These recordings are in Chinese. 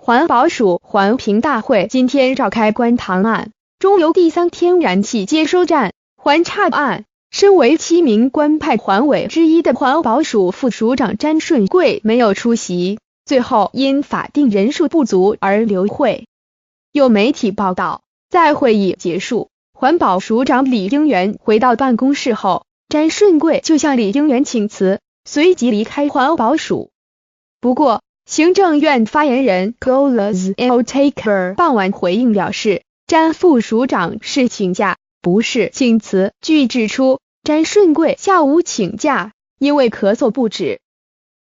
环保署环评大会今天召开观塘岸中油第三天然气接收站环差案，身为7名官派环委之一的环保署副署长詹顺贵没有出席，最后因法定人数不足而留会。有媒体报道，在会议结束，环保署长李英元回到办公室后，詹顺贵就向李英元请辞，随即离开环保署。不过，行政院发言人 Golas Taker 傍晚回应表示，詹副署长是请假，不是请辞。据指出，詹顺贵下午请假，因为咳嗽不止。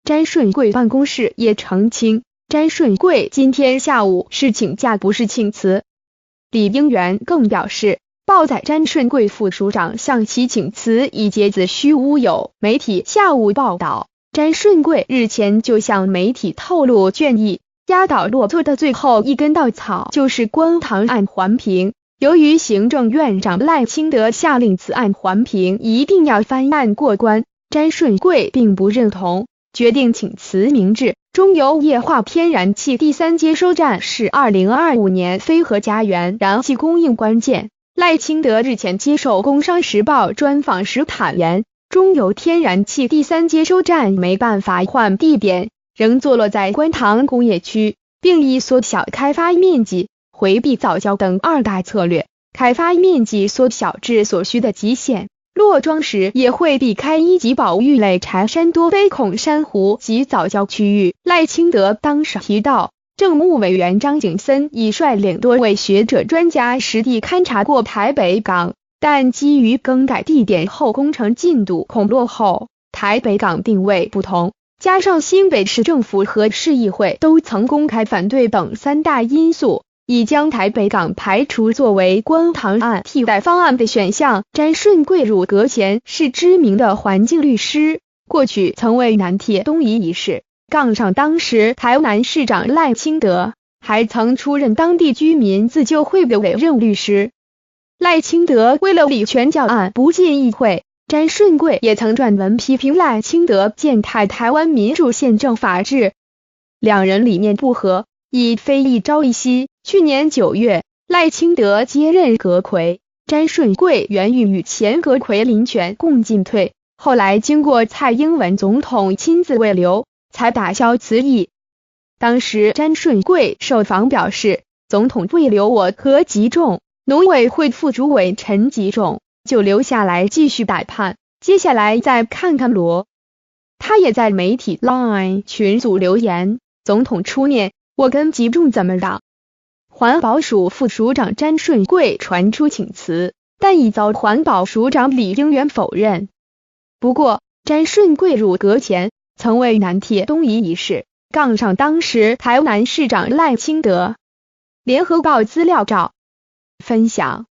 詹顺贵办公室也澄清，詹顺贵今天下午是请假，不是请辞。李英元更表示，报载詹顺贵副署长向其请辞已皆子虚乌有。媒体下午报道，詹顺贵日前就向媒体透露倦意，压倒骆驼的最后一根稻草就是观塘案环评。由于行政院长赖清德下令此案环评一定要翻案过关，詹顺贵并不认同，决定请辞明志。中油液化天然气第三接收站是2025年非核家园燃气供应关键。赖清德日前接受《工商时报》专访时坦言，中油天然气第三接收站没办法换地点，仍坐落在观塘工业区，并以缩小开发面积、回避藻礁等2大策略，开发面积缩小至所需的极限。落桩时也会避开1级保育类柴山多杯孔珊瑚及藻礁区域。赖清德当时提到，政务委员张景森已率领多位学者专家实地勘察过台北港，但基于更改地点后工程进度恐落后，台北港定位不同，加上新北市政府和市议会都曾公开反对等3大因素，已将台北港排除作为观塘案替代方案的选项。詹顺贵入阁前是知名的环境律师，过去曾为南铁东移一事杠上当时台南市长赖清德，还曾出任当地居民自救会的委任律师。赖清德为了理权教案不进议会，詹顺贵也曾撰文批评赖清德践踏台湾民主宪政法治。两人理念不合，已非一朝一夕。去年9月，赖清德接任阁揆，詹顺贵原欲与前阁揆林权共进退，后来经过蔡英文总统亲自慰留，才打消此意。当时詹顺贵受访表示，总统慰留我和吉仲，农委会副主委陈吉仲就留下来继续打判，接下来再看看罗。他也在媒体 Line 群组留言，总统出面，我跟吉仲怎么打？环保署副署长詹顺贵传出请辞，但已遭环保署长李英元否认。不过，詹顺贵入阁前曾为南铁东移一事杠上当时台南市长赖清德。联合报资料照分享。